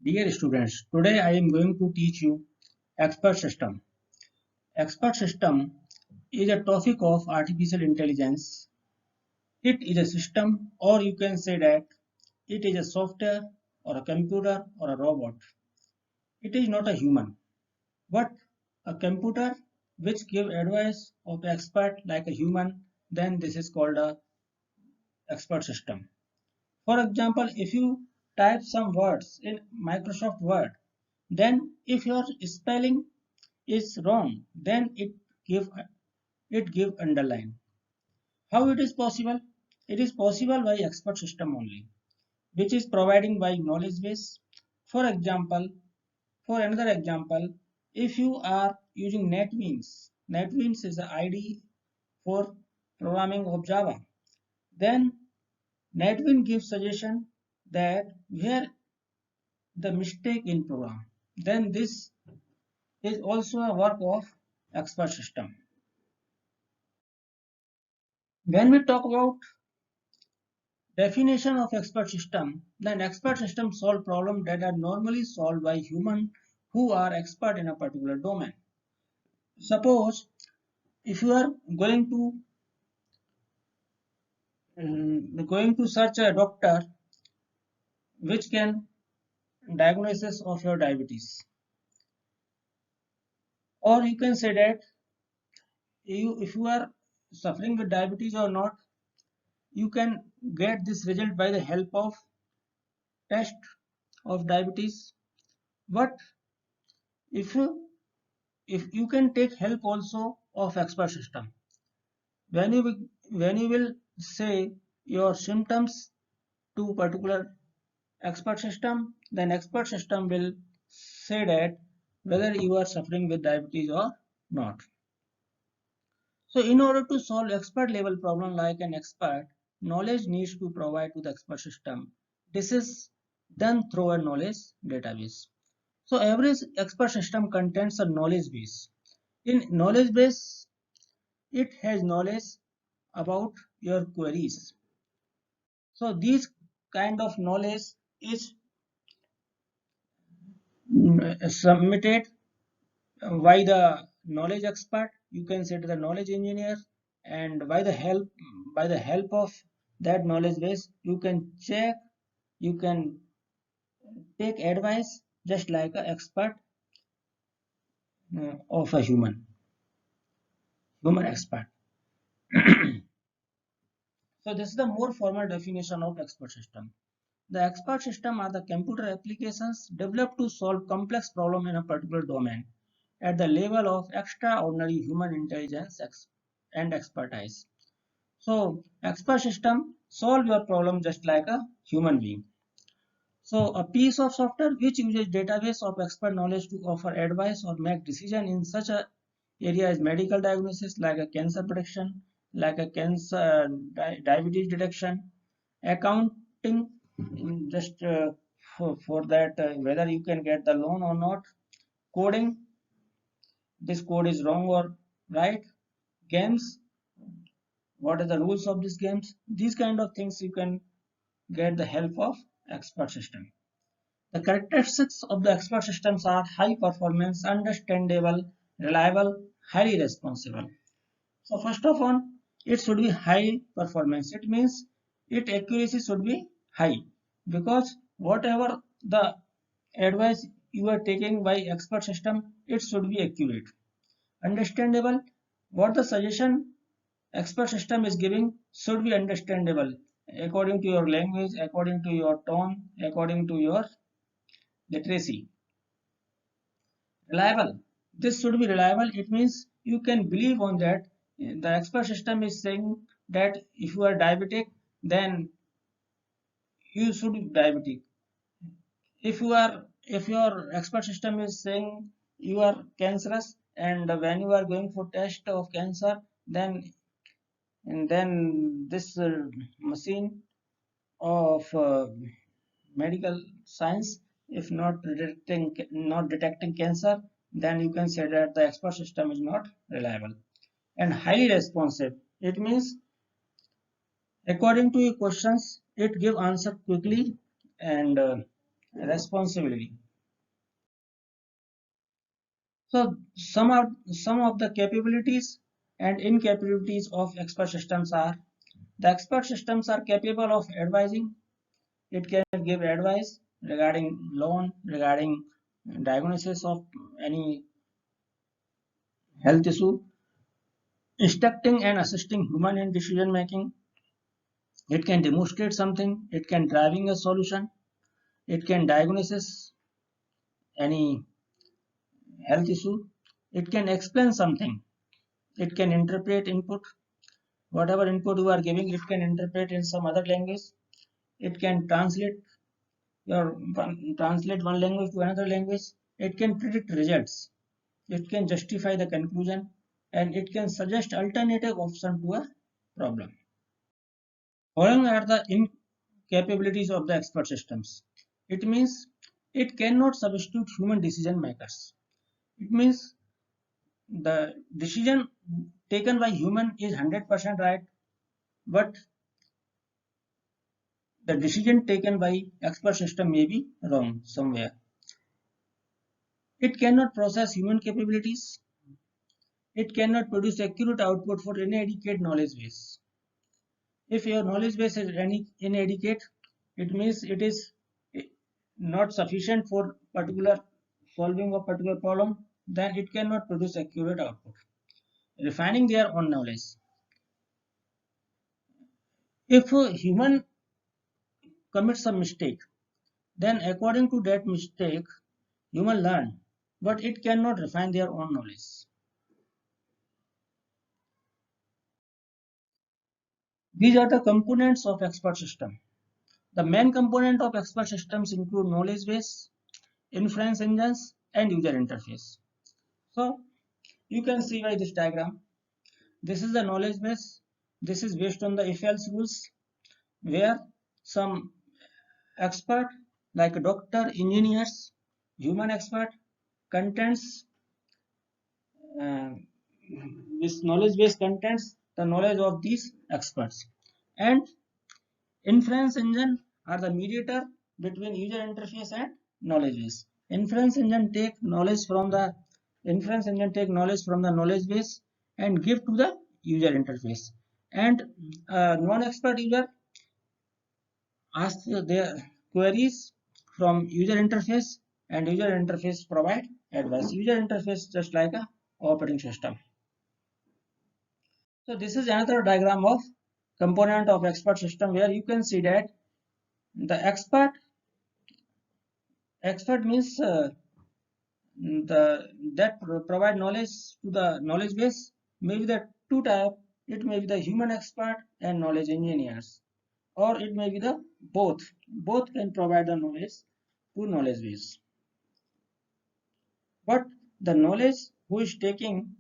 Dear students, today I am going to teach you expert system. Expert system is a topic of artificial intelligence. It is a system, or you can say that it is a software or a computer or a robot. It is not a human, but a computer which give advice of expert like a human. Then this is called a expert system. For example, if you type some words in Microsoft Word, then if your spelling is wrong, then it give underline. How it is possible? It is possible by expert system only, which is providing by knowledge base. For example, for another example, if you are using NetBeans is the IDE for programming of Java. Then NetBeans gives suggestion that where the mistake in program. Then this is also a work of expert system. When we talk about definition of expert system, then expert system solve problems that are normally solved by humans who are expert in a particular domain. Suppose if you are going to search a doctor which can diagnosis of your diabetes, or you can say that if you are suffering with diabetes or not, you can get this result by the help of test of diabetes. But if you if you can take help also of expert system, when you will say your symptoms to particular expert system, then expert system will say that whether you are suffering with diabetes or not. So in order to solve expert level problem like an expert, knowledge needs to provide to the expert system. This is done through a knowledge database. So every expert system contains a knowledge base. In knowledge base, it has knowledge about your queries. So this kind of knowledge is submitted by the knowledge expert. You can say to the knowledge engineer, and by the help of that knowledge base, you can check, you can take advice just like an expert of a human expert. So this is the more formal definition of expert system. The expert system are the computer applications developed to solve complex problems in a particular domain at the level of extraordinary human intelligence and expertise. So expert system solve your problem just like a human being. So a piece of software which uses database of expert knowledge to offer advice or make decision in such a area as medical diagnosis like a cancer prediction, like a cancer diabetes detection, accounting just for that whether you can get the loan or not, coding, this code is wrong or right, games, what are the rules of these games, these kind of things you can get the help of expert system. The characteristics of the expert systems are high performance, understandable, reliable, highly responsive. So first of all, it should be high performance. It means its accuracy should be high, because whatever the advice you are taking by expert system, it should be accurate. Understandable, what the suggestion expert system is giving should be understandable according to your language, according to your tone, according to your literacy. Reliable, this should be reliable. It means you can believe on that. The expert system is saying that if you are diabetic, then you should be diabetic. If your expert system is saying you are cancerous, and when you are going for test of cancer, then this machine of medical science, if not detecting cancer, then you can say that the expert system is not reliable. And highly responsive, it means according to your questions it give answer quickly, and responsibly. So some of the capabilities and incapabilities of expert systems are: the expert systems are capable of advising. It can give advice regarding loan, regarding diagnosis of any health issue, instructing and assisting human in decision making. It can demonstrate something. It can driving a solution. It can diagnose any health issue. It can explain something. It can interpret input. Whatever input you are giving, it can interpret in some other language. It can translate one language to another language. It can predict results. It can justify the conclusion, and it can suggest alternative option to a problem. Following are the incapabilities of the expert systems. It means it cannot substitute human decision makers. It means the decision taken by human is 100% right, but the decision taken by expert system may be wrong somewhere. It cannot process human capabilities. It cannot produce accurate output for inadequate knowledge base. If your knowledge base is inadequate, it means it is not sufficient for particular solving a particular problem, then it cannot produce accurate output. Refining their own knowledge. If a human commits a mistake, then according to that mistake, human learn, but it cannot refine their own knowledge. These are the components of expert system. The main component of expert systems include knowledge base, inference engines, and user interface. So you can see by this diagram, this is the knowledge base. This is based on the if-else rules, where some expert like doctor, engineers, human expert contents uh, this knowledge base contains the knowledge of these experts, and inference engine are the mediator between user interface and knowledge base. Inference engine take knowledge from the knowledge base and give to the user interface. And non-expert user ask their queries from user interface, and user interface provide advice. User interface just like a operating system. So this is another diagram of component of expert system, where you can see that the expert means the that provide knowledge to the knowledge base. Maybe the two type. It may be the human expert and knowledge engineers, or it may be the both. Both can provide the knowledge to knowledge base. But the knowledge who is taking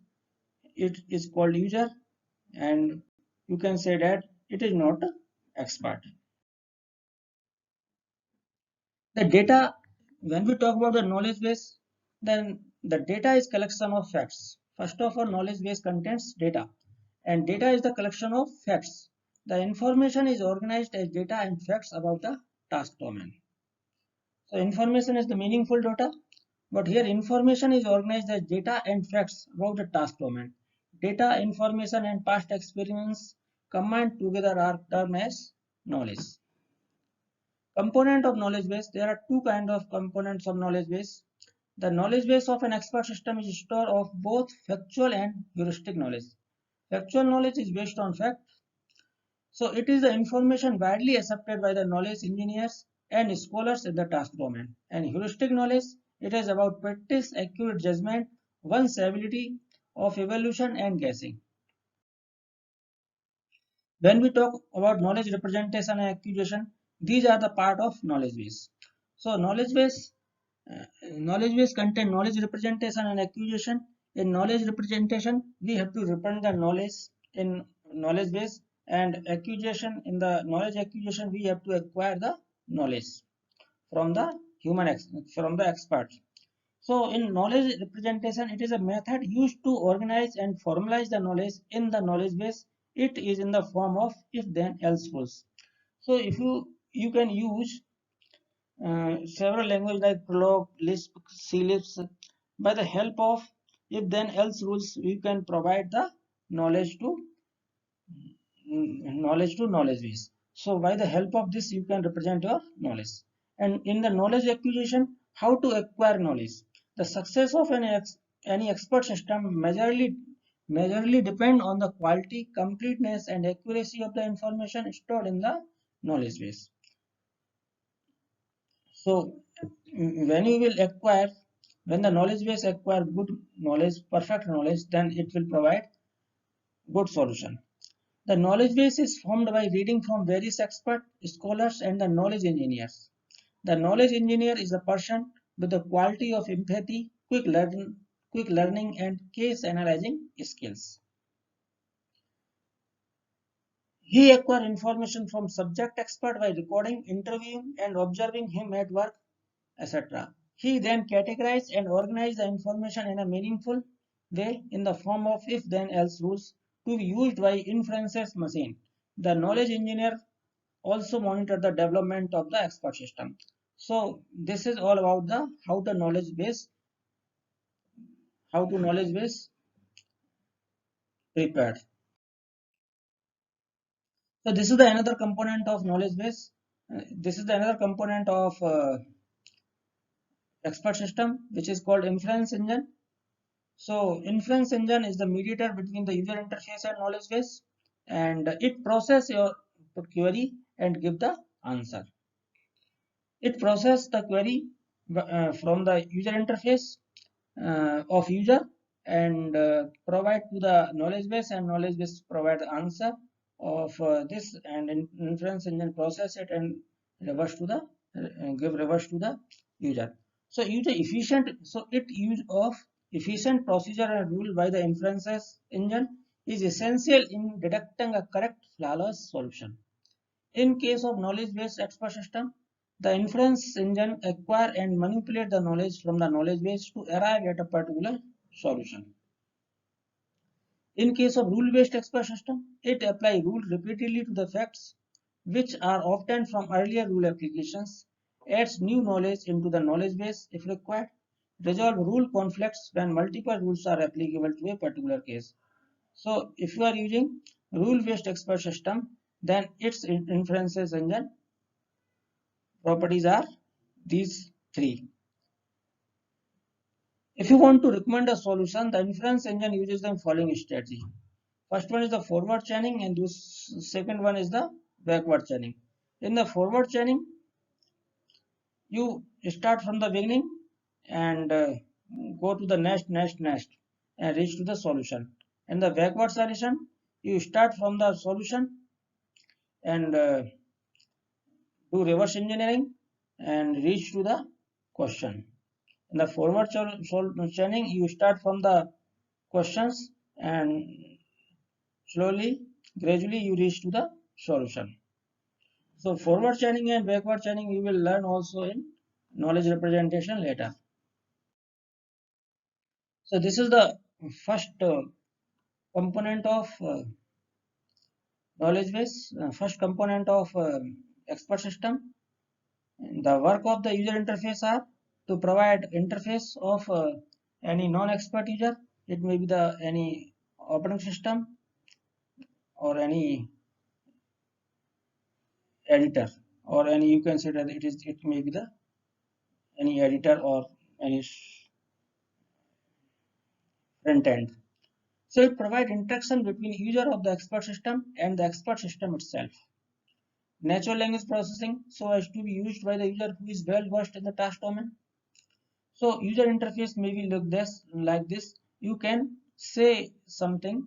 it is called user, and you can say that it is not expert. The data, when we talk about the knowledge base, then the data is collection of facts. First of all, knowledge base contains data, and data is the collection of facts. The information is organized as data and facts about the task domain. So information is the meaningful data, but here information is organized as data and facts about the task domain. Data, information, and past experience combined together are termed as knowledge. Component of knowledge base. There are two kinds of components of knowledge base. The knowledge base of an expert system is a store of both factual and heuristic knowledge. Factual knowledge is based on fact. So it is the information widely accepted by the knowledge engineers and scholars in the task domain. And heuristic knowledge, it is about practice, accurate judgment, one's ability of evaluation and guessing. When we talk about knowledge representation and accusation, these are the part of knowledge base. So knowledge base contain knowledge representation and accusation. In knowledge representation, we have to represent the knowledge in knowledge base, and accusation, in the knowledge accusation, we have to acquire the knowledge from the from the expert. So in knowledge representation, it is a method used to organize and formalize the knowledge in the knowledge base. It is in the form of if then else rules. So if you can use several languages like Prolog, Lisp, C-Lisp. By the help of if then else rules, you can provide the knowledge to knowledge base. So by the help of this, you can represent your knowledge. And in the knowledge acquisition, how to acquire knowledge? The success of any expert system majorly depend on the quality, completeness, and accuracy of the information stored in the knowledge base. So when you will acquire, when the knowledge base acquire good knowledge, perfect knowledge, then it will provide good solution. The knowledge base is formed by reading from various experts, scholars, and the knowledge engineers. The knowledge engineer is a person with the quality of empathy, quick learning, and case analyzing skills. He acquires information from subject expert by recording, interviewing, and observing him at work, etc. He then categorizes and organizes the information in a meaningful way in the form of if-then-else rules to be used by inferences machine. The knowledge engineer also monitor the development of the expert system. So this is all about the how to knowledge base prepared. So this is the another component of knowledge base. This is the another component of expert system, which is called inference engine. So inference engine is the mediator between the user interface and knowledge base, and it process your query and give the answer. It process the query from the user interface of user and provide to the knowledge base, and knowledge base provide the answer of this, and inference engine process it and reverse to the give reverse to the user. So user efficient, so it use of efficient procedure and rule by the inferences engine is essential in detecting a correct flawless solution. In case of knowledge-based expert system, the inference engine acquire and manipulate the knowledge from the knowledge base to arrive at a particular solution. In case of rule-based expert system, it apply rule repeatedly to the facts which are obtained from earlier rule applications, adds new knowledge into the knowledge base if required, resolve rule conflicts when multiple rules are applicable to a particular case. So if you are using rule-based expert system, then its inferences engine properties are these three. If you want to recommend a solution, the inference engine uses the following strategy. First one is the forward chaining, and this second one is the backward chaining. In the forward chaining, you start from the beginning and go to the next and reach to the solution. In the backward solution, you start from the solution and do reverse engineering and reach to the question. In the forward chaining, you start from the questions and slowly, gradually you reach to the solution. So forward chaining and backward chaining you will learn also in knowledge representation later. So this is the first component of knowledge base, first component of expert system. The work of the user interface are to provide interface of any non-expert user. It may be the any operating system or any editor, or any, you can say that it may be the any editor or any front end. So it provides interaction between user of the expert system and the expert system itself. Natural language processing so as to be used by the user who is well versed in the task domain. So user interface may be like this. You can say something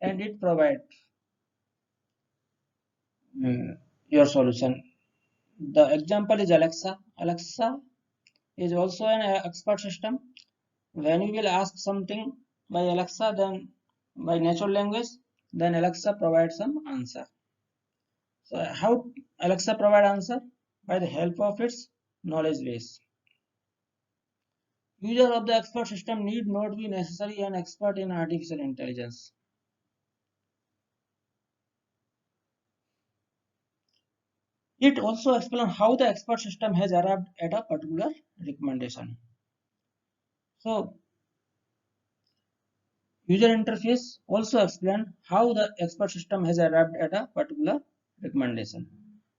and it provides your solution. The example is Alexa. Alexa is also an expert system. When you will ask something by Alexa, then by natural language, then Alexa provides some answer. So how Alexa provide answer? By the help of its knowledge base. User of the expert system need not be necessarily an expert in artificial intelligence. It also explains how the expert system has arrived at a particular recommendation. So user interface also explains how the expert system has arrived at a particular recommendation.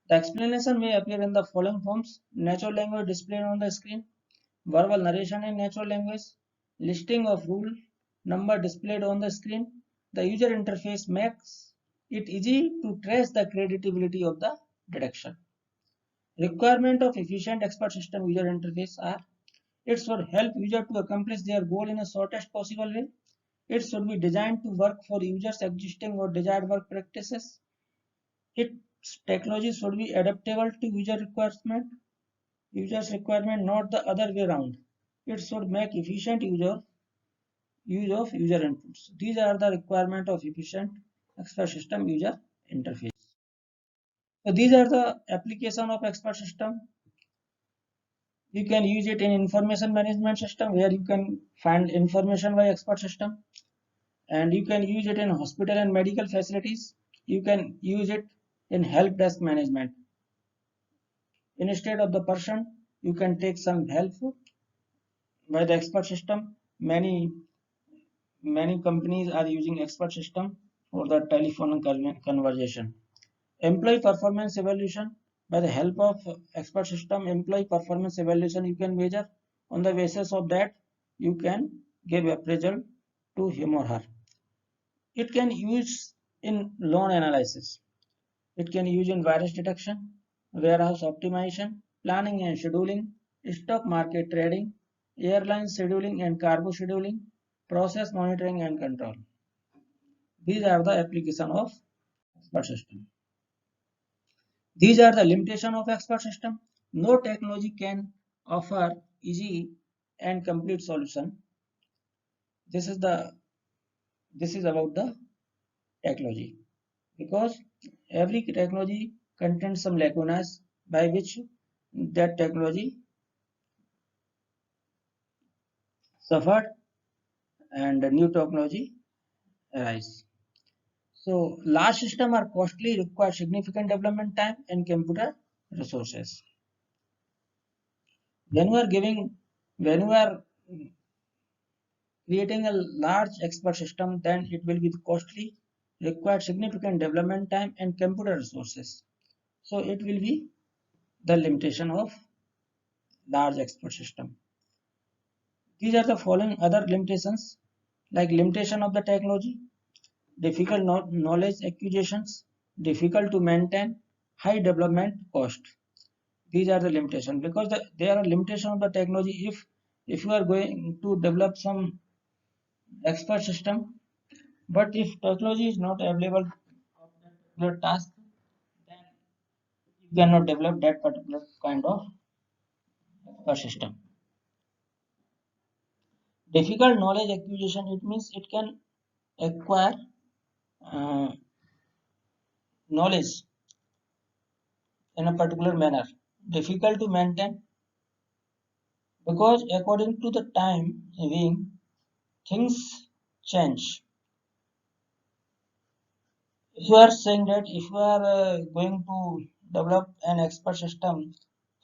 The explanation may appear in the following forms: natural language displayed on the screen, verbal narration in natural language, listing of rule number displayed on the screen. The user interface makes it easy to trace the credibility of the detection. Requirement of efficient expert system user interface are: it should help user to accomplish their goal in the shortest possible way. It should be designed to work for users' existing or desired work practices. Its technology should be adaptable to users' requirement, not the other way around. It should make efficient use of user inputs. These are the requirements of efficient expert system user interface. So these are the application of expert system. You can use it in information management system where you can find information by expert system, and you can use it in hospital and medical facilities. You can use it in help desk management. Instead of the person, you can take some help by the expert system. Many companies are using expert system for the telephone conversation. Employee performance evaluation: by the help of expert system, employee performance evaluation you can measure. On the basis of that, you can give appraisal to him or her. It can use in loan analysis. It can use in virus detection, warehouse optimization, planning and scheduling, stock market trading, airline scheduling and cargo scheduling, process monitoring and control. These are the application of expert system. These are the limitation of expert system. No technology can offer easy and complete solution. This is about the technology, because every technology contains some lacunas by which that technology suffered and new technology arise. So large systems are costly, require significant development time and computer resources. When you are creating a large expert system, then it will be costly, require significant development time and computer resources. So it will be the limitation of large expert system. These are the following other limitations, like limitation of the technology, difficult knowledge acquisitions, difficult to maintain, high development cost. These are the limitations, because there are limitations of the technology. If you are going to develop some expert system, but if technology is not available for that particular task, then you cannot develop that particular kind of expert system. Difficult knowledge acquisition, it means it can acquire uh, knowledge in a particular manner. Difficult to maintain, because according to the time being, things change. If you are saying that if you are going to develop an expert system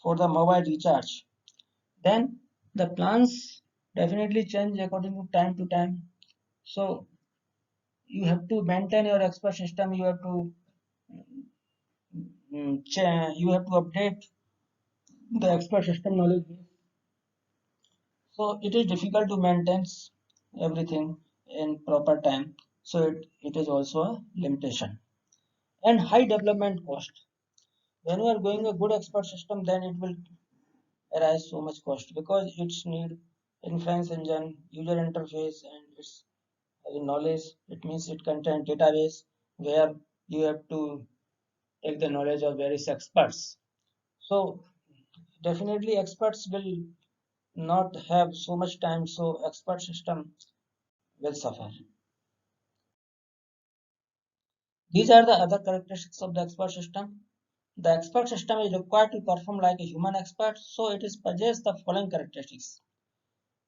for the mobile recharge, then the plans definitely change according to time. So you have to maintain your expert system. You have to you have to update the expert system knowledge base. So it is difficult to maintain everything in proper time. So it is also a limitation. And high development cost. When you are going a good expert system, then it will arise so much cost, because it's need inference engine, user interface, and its knowledge. It means it contains database where you have to take the knowledge of various experts. So definitely experts will not have so much time, so expert system will suffer. These are the other characteristics of the expert system. The expert system is required to perform like a human expert, so it is possess the following characteristics.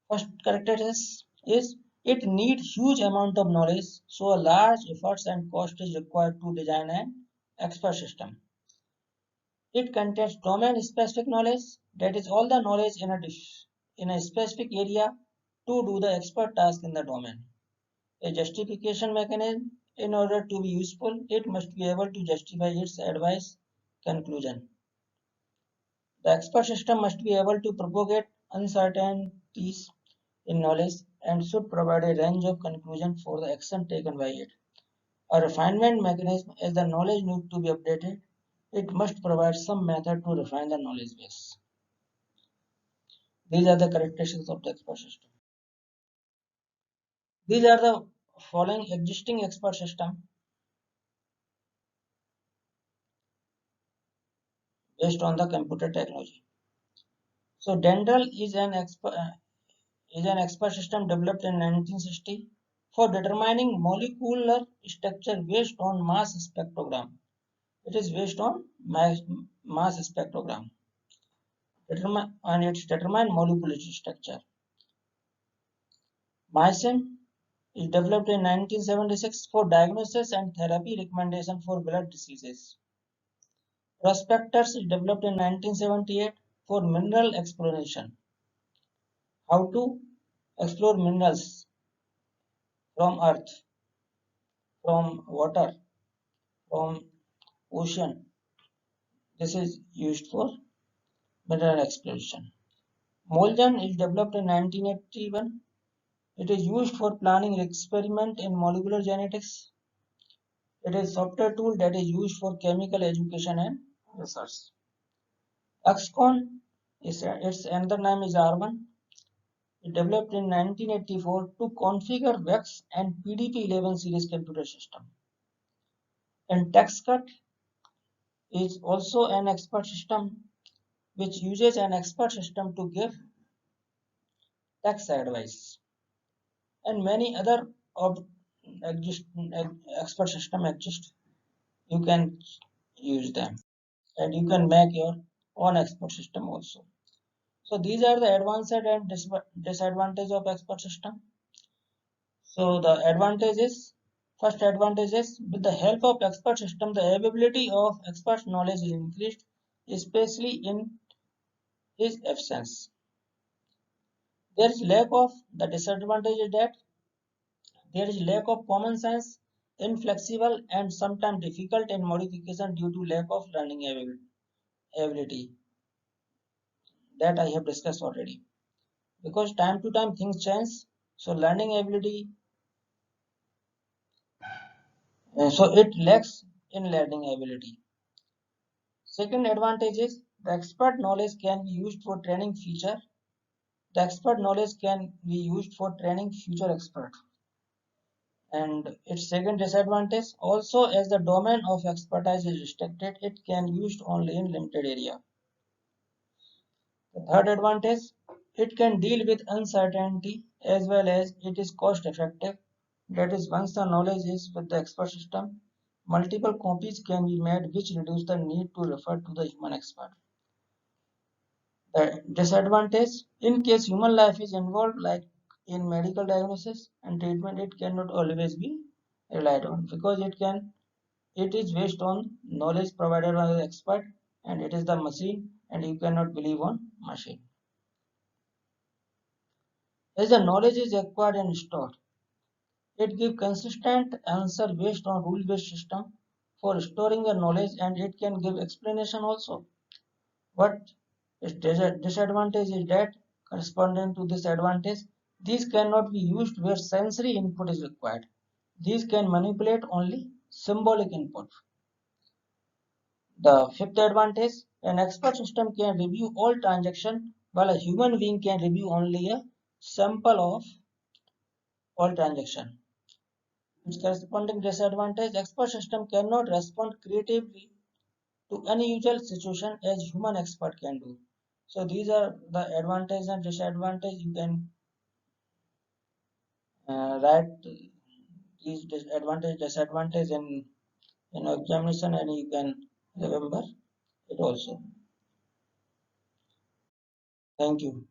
First characteristic is it needs huge amount of knowledge, so a large efforts and cost is required to design an expert system. It contains domain-specific knowledge, that is all the knowledge in a specific area to do the expert task in the domain. A justification mechanism, in order to be useful, it must be able to justify its advice conclusion. The expert system must be able to propagate uncertainties in knowledge and should provide a range of conclusion for the action taken by it. A refinement mechanism, as the knowledge needs to be updated, it must provide some method to refine the knowledge base. These are the characteristics of the expert system. These are the following existing expert system based on the computer technology. So Dendral is an expert system developed in 1960 for determining molecular structure based on mass spectrogram. It is based on mass spectrogram. And it's determined molecular structure. Mycin is developed in 1976 for diagnosis and therapy recommendation for blood diseases. Prospectors is developed in 1978 for mineral exploration. How to explore minerals from earth, from water, from ocean. This is used for mineral exploration. Molgen is developed in 1981. It is used for planning experiment in molecular genetics. It is a software tool that is used for chemical education and research. XCON, its another name is R1. It developed in 1984 to configure VEX and PDP-11 series computer system. And TextCut is also an expert system which uses an expert system to give tax advice. And many other expert system exist. You can use them and you can make your own expert system also. So these are the advantage and disadvantage of expert system. So the advantages, first advantage is with the help of expert system, the availability of expert knowledge is increased, especially in his absence. There is lack of, the disadvantage is that there is lack of common sense, inflexible and sometimes difficult in modification due to lack of learning ability that I have discussed already. Because time to time things change, so learning ability, so it lacks in learning ability. Second advantage is the expert knowledge can be used for training future. The expert knowledge can be used for training future expert. And its second disadvantage, also as the domain of expertise is restricted, it can be used only in limited area. The third advantage, it can deal with uncertainty as well as it is cost effective. That is, once the knowledge is with the expert system, multiple copies can be made which reduce the need to refer to the human expert. The disadvantage, in case human life is involved, like in medical diagnosis and treatment, it cannot always be relied on because it is based on knowledge provided by the expert and it is the machine and you cannot believe on machine. As the knowledge is acquired and stored, it gives consistent answer based on rule-based system for storing the knowledge and it can give explanation also. But its disadvantage is that corresponding to this advantage, these cannot be used where sensory input is required. These can manipulate only symbolic input. The fifth advantage, an expert system can review all transactions while a human being can review only a sample of all transactions. Its corresponding disadvantage, expert system cannot respond creatively to unusual situation as human expert can do. So these are the advantage and disadvantage. You can write these disadvantage in examination and you can remember it also. Thank you.